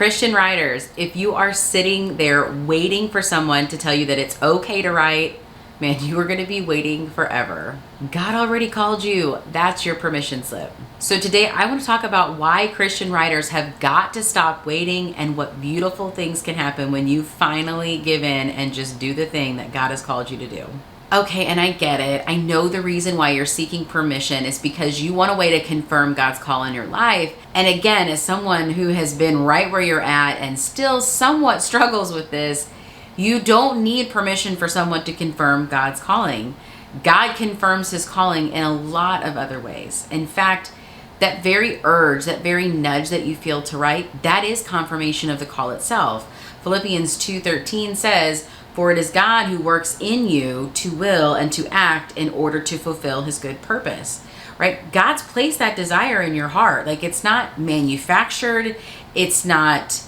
Christian writers, if you are sitting there waiting for someone to tell you that it's okay to write, man, you are going to be waiting forever. God already called you. That's your permission slip. So today I want to talk about why Christian writers have got to stop waiting and what beautiful things can happen when you finally give in and just do the thing that God has called you to do. Okay, and I get it. I know the reason why you're seeking permission is because you want a way to confirm God's call in your life. And again, as someone who has been right where you're at and still somewhat struggles with this, you don't need permission for someone to confirm God's calling. God confirms his calling in a lot of other ways. In fact, that very urge, that very nudge that you feel to write, that is confirmation of the call itself. Philippians 2:13 says, "For it is God who works in you to will and to act in order to fulfill his good purpose." Right? God's placed that desire in your heart. Like, it's not manufactured. It's not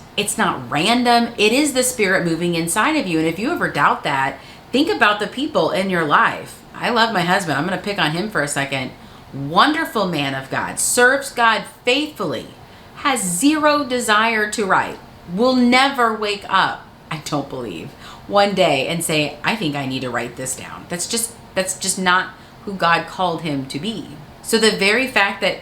random. It is the Spirit moving inside of you. And if you ever doubt that, think about the people in your life. I love my husband. I'm going to pick on him for a second. Wonderful man of God, serves God faithfully, has zero desire to write, will never wake up, I don't believe, one day and say, I think I need to write this down. That's just not who God called him to be. So the very fact that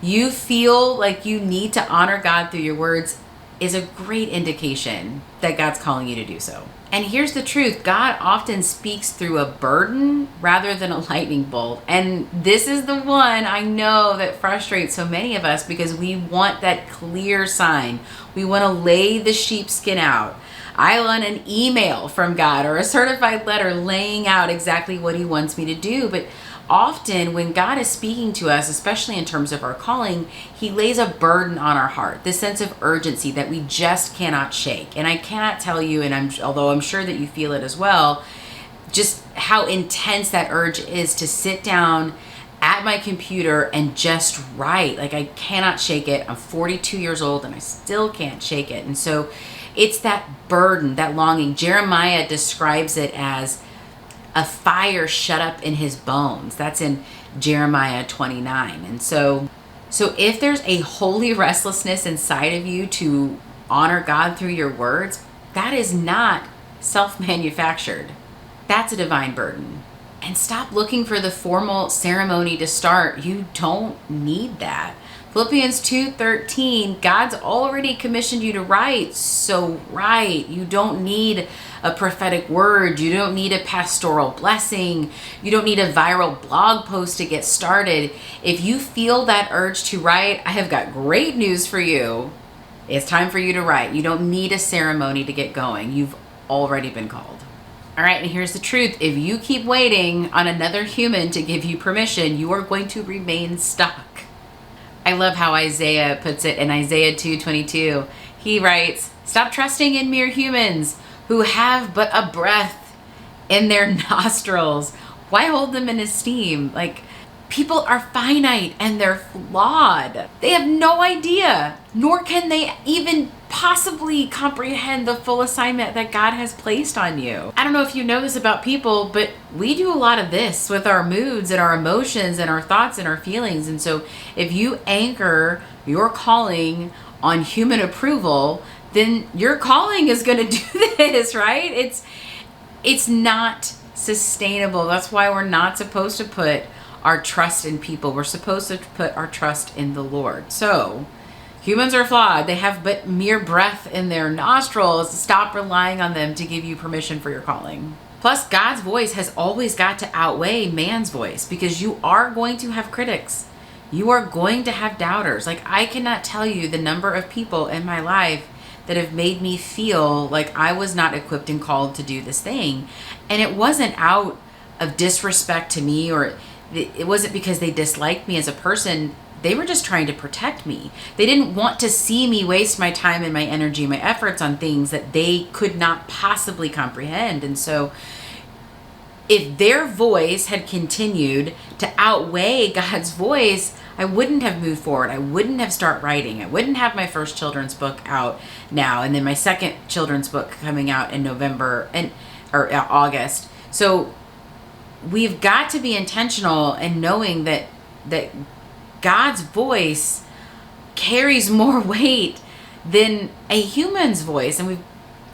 you feel like you need to honor God through your words is a great indication that God's calling you to do so. And here's the truth. God often speaks through a burden rather than a lightning bolt. And this is the one I know that frustrates so many of us because we want that clear sign. We want to lay the sheepskin out. I want an email from God or a certified letter laying out exactly what he wants me to do. But often when God is speaking to us, especially in terms of our calling, he lays a burden on our heart, this sense of urgency that we just cannot shake. And I cannot tell you, and although I'm sure that you feel it as well, just how intense that urge is to sit down at my computer and just write. Like, I cannot shake it. I'm 42 years old and I still can't shake it. And so it's that burden, that longing. Jeremiah describes it as a fire shut up in his bones. That's in Jeremiah 29. And so if there's a holy restlessness inside of you to honor God through your words, that is not self-manufactured. That's a divine burden. And stop looking for the formal ceremony to start. You don't need that. Philippians 2:13, God's already commissioned you to write, so write. You don't need a prophetic word. You don't need a pastoral blessing. You don't need a viral blog post to get started. If you feel that urge to write, I have got great news for you. It's time for you to write. You don't need a ceremony to get going. You've already been called. All right, and here's the truth. If you keep waiting on another human to give you permission, you are going to remain stuck. I love how Isaiah puts it in Isaiah 2:22. He writes, "Stop trusting in mere humans who have but a breath in their nostrils. Why hold them in esteem?" Like, people are finite and they're flawed. They have no idea, nor can they even possibly comprehend the full assignment that God has placed on you. I don't know if you know this about people, but we do a lot of this with our moods and our emotions and our thoughts and our feelings. And so if you anchor your calling on human approval, then your calling is going to do this, right? It's not sustainable. That's why we're not supposed to put our trust in people. We're supposed to put our trust in the Lord. So humans are flawed. They have but mere breath in their nostrils. Stop relying on them to give you permission for your calling. Plus, God's voice has always got to outweigh man's voice because you are going to have critics. You are going to have doubters. Like, I cannot tell you the number of people in my life that have made me feel like I was not equipped and called to do this thing. And it wasn't out of disrespect to me, or it wasn't because they disliked me as a person. They were just trying to protect me. They didn't want to see me waste my time and my energy, my efforts on things that they could not possibly comprehend. And so if their voice had continued to outweigh God's voice, I wouldn't have moved forward. I wouldn't have started writing. I wouldn't have my first children's book out now, and then my second children's book coming out in November or August. So we've got to be intentional in knowing that God's voice carries more weight than a human's voice.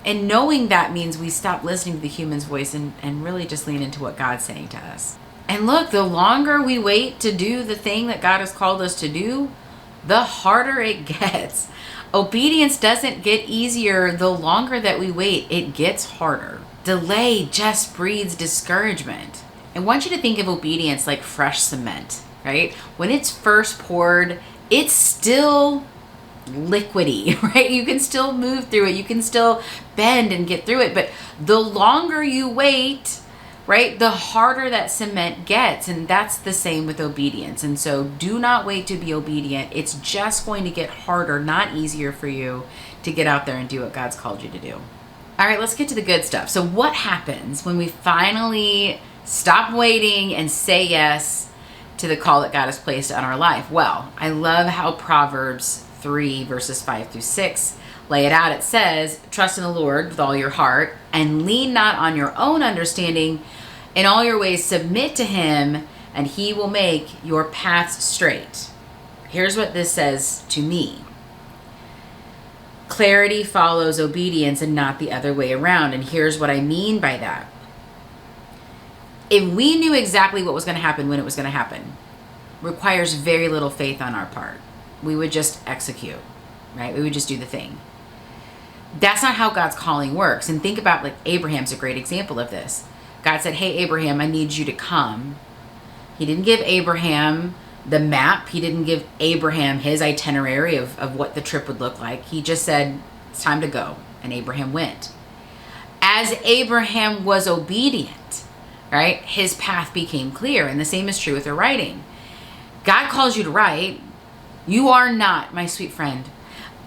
And knowing that means we stop listening to the human's voice and really just lean into what God's saying to us. And look, the longer we wait to do the thing that God has called us to do, the harder it gets. Obedience doesn't get easier the longer that we wait. It gets harder. Delay just breeds discouragement. I want you to think of obedience like fresh cement, right? When it's first poured, it's still liquidy, right? You can still move through it. You can still bend and get through it. But the longer you wait, right, the harder that cement gets. And that's the same with obedience. And so do not wait to be obedient. It's just going to get harder, not easier for you to get out there and do what God's called you to do. All right, let's get to the good stuff. So what happens when we finally stop waiting and say yes to the call that God has placed on our life? Well, I love how Proverbs 3 verses 5 through 6 lay it out. It says, trust in the Lord with all your heart and lean not on your own understanding. In all your ways submit to him, and he will make your paths straight. Here's what this says to me. Clarity follows obedience and not the other way around. And here's what I mean by that. If we knew exactly what was going to happen when it was going to happen, requires very little faith on our part. We would just execute, right? We would just do the thing. That's not how God's calling works. And think about, like, Abraham's a great example of this. God said, hey, Abraham, I need you to come. He didn't give Abraham the map. He didn't give Abraham his itinerary of what the trip would look like. He just said, it's time to go. And Abraham went. As Abraham was obedient, right, his path became clear. And the same is true with the writing. God calls you to write. You are not, my sweet friend,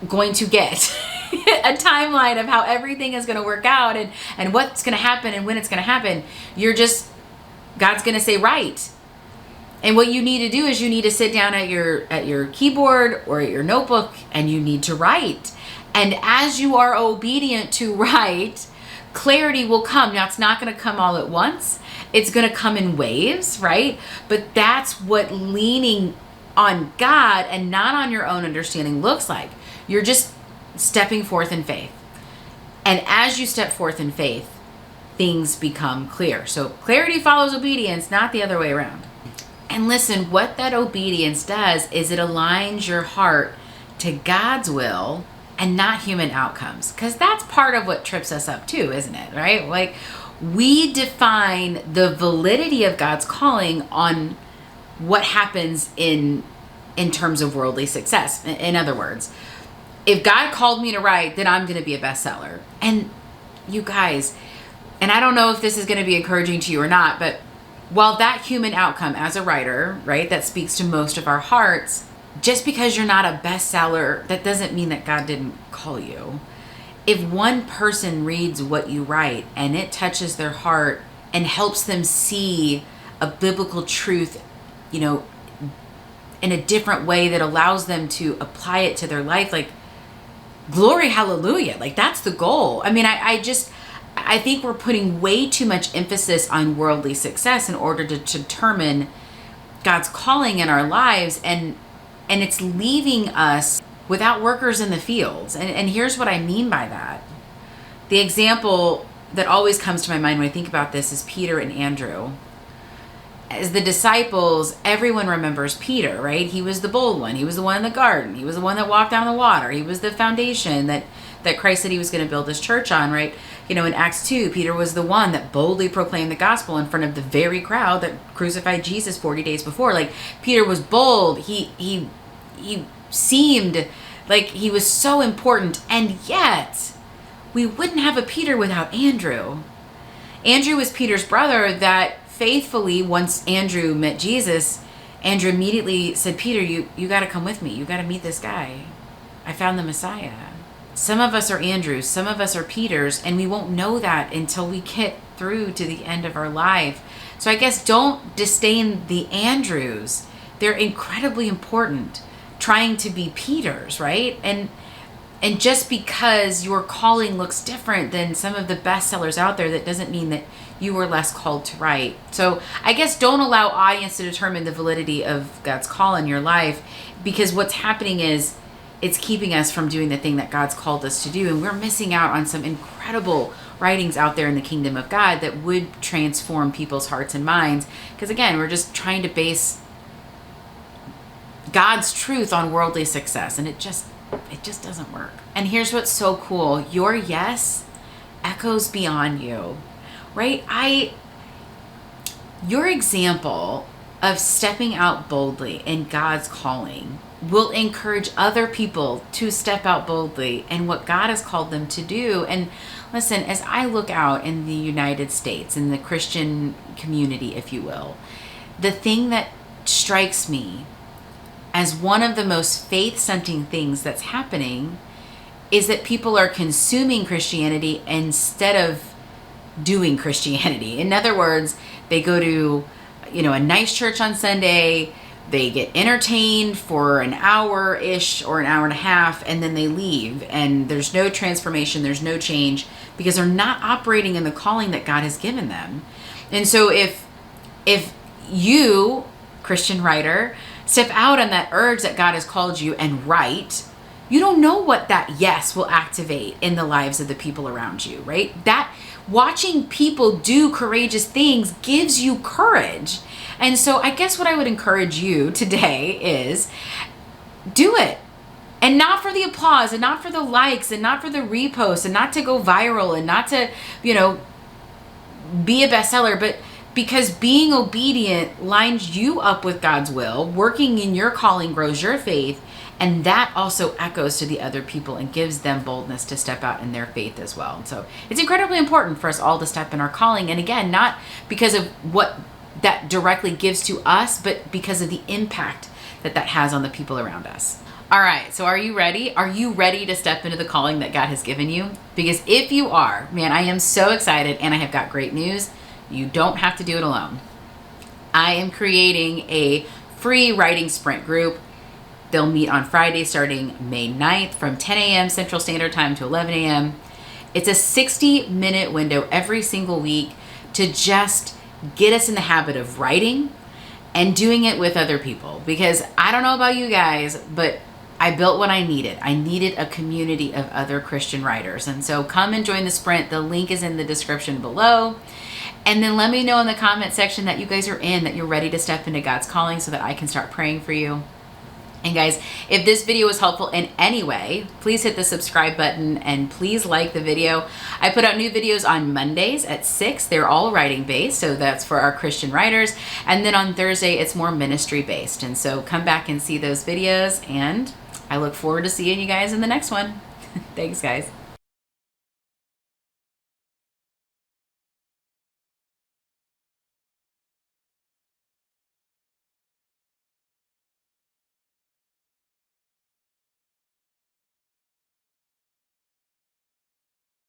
going to get a timeline of how everything is going to work out and what's going to happen and when it's going to happen. God's going to say, write. And what you need to do is you need to sit down at your keyboard or at your notebook and you need to write. And as you are obedient to write, clarity will come. Now, it's not going to come all at once. It's going to come in waves, right? But that's what leaning on God and not on your own understanding looks like. You're just stepping forth in faith. And as you step forth in faith, things become clear. So clarity follows obedience, not the other way around. And listen, what that obedience does is it aligns your heart to God's will and not human outcomes. Because that's part of what trips us up too, isn't it? Right? Like, we define the validity of God's calling on what happens in terms of worldly success. In other words, if God called me to write, then I'm going to be a bestseller. And you guys, and I don't know if this is going to be encouraging to you or not, but while that human outcome as a writer, right, that speaks to most of our hearts, just because you're not a bestseller, that doesn't mean that God didn't call you. If one person reads what you write and it touches their heart and helps them see a biblical truth, you know, in a different way that allows them to apply it to their life, like, glory, hallelujah. Like, that's the goal. I mean, I think we're putting way too much emphasis on worldly success in order to determine God's calling in our lives. And it's leaving us without workers in the fields. And here's what I mean by that. The example that always comes to my mind when I think about this is Peter and Andrew. As the disciples, everyone remembers Peter, right? He was the bold one. He was the one in the garden. He was the one that walked down the water. He was the foundation that Christ said he was going to build his church on, right? You know, in Acts 2, Peter was the one that boldly proclaimed the gospel in front of the very crowd that crucified Jesus 40 days before. Like, Peter was bold. He seemed like he was so important. And yet, we wouldn't have a Peter without Andrew. Andrew was Peter's brother that faithfully, once Andrew met Jesus, Andrew immediately said, Peter, you got to come with me. You got to meet this guy. I found the Messiah. Some of us are Andrews, some of us are Peters, and we won't know that until we get through to the end of our life. So I guess don't disdain the Andrews. They're incredibly important, trying to be Peters, right? And just because your calling looks different than some of the bestsellers out there, that doesn't mean that you were less called to write. So I guess don't allow audience to determine the validity of God's call in your life, because what's happening is it's keeping us from doing the thing that God's called us to do. And we're missing out on some incredible writings out there in the kingdom of God that would transform people's hearts and minds. Because again, we're just trying to base God's truth on worldly success, and it just doesn't work. And here's what's so cool. Your yes echoes beyond you, right? Your example of stepping out boldly in God's calling will encourage other people to step out boldly in what God has called them to do. And listen, as I look out in the United States, in the Christian community, if you will, the thing that strikes me as one of the most faith-stunting things that's happening is that people are consuming Christianity instead of doing Christianity. In other words, they go to, a nice church on Sunday, they get entertained for an hour-ish or an hour and a half, and then they leave. And there's no transformation, there's no change, because they're not operating in the calling that God has given them. And so if you, Christian writer, step out on that urge that God has called you and write, you don't know what that yes will activate in the lives of the people around you, right? That watching people do courageous things gives you courage. And so I guess what I would encourage you today is do it. And not for the applause, and not for the likes, and not for the reposts, and not to go viral, and not to, be a bestseller, but because being obedient lines you up with God's will, working in your calling grows your faith, and that also echoes to the other people and gives them boldness to step out in their faith as well. So it's incredibly important for us all to step in our calling. And again, not because of what that directly gives to us, but because of the impact that has on the people around us. All right, so are you ready? Are you ready to step into the calling that God has given you? Because if you are, man, I am so excited, and I have got great news. You don't have to do it alone. I am creating a free writing sprint group. They'll meet on Friday starting May 9th from 10 a.m. Central Standard Time to 11 a.m. It's a 60-minute window every single week to just get us in the habit of writing and doing it with other people. Because I don't know about you guys, but I built what I needed. I needed a community of other Christian writers. And so come and join the sprint. The link is in the description below. And then let me know in the comment section that you guys are in, that you're ready to step into God's calling so that I can start praying for you. And guys, if this video was helpful in any way, please hit the subscribe button and please like the video. I put out new videos on Mondays at 6. They're all writing based, so that's for our Christian writers. And then on Thursday, it's more ministry based. And so come back and see those videos, and I look forward to seeing you guys in the next one. Thanks, guys.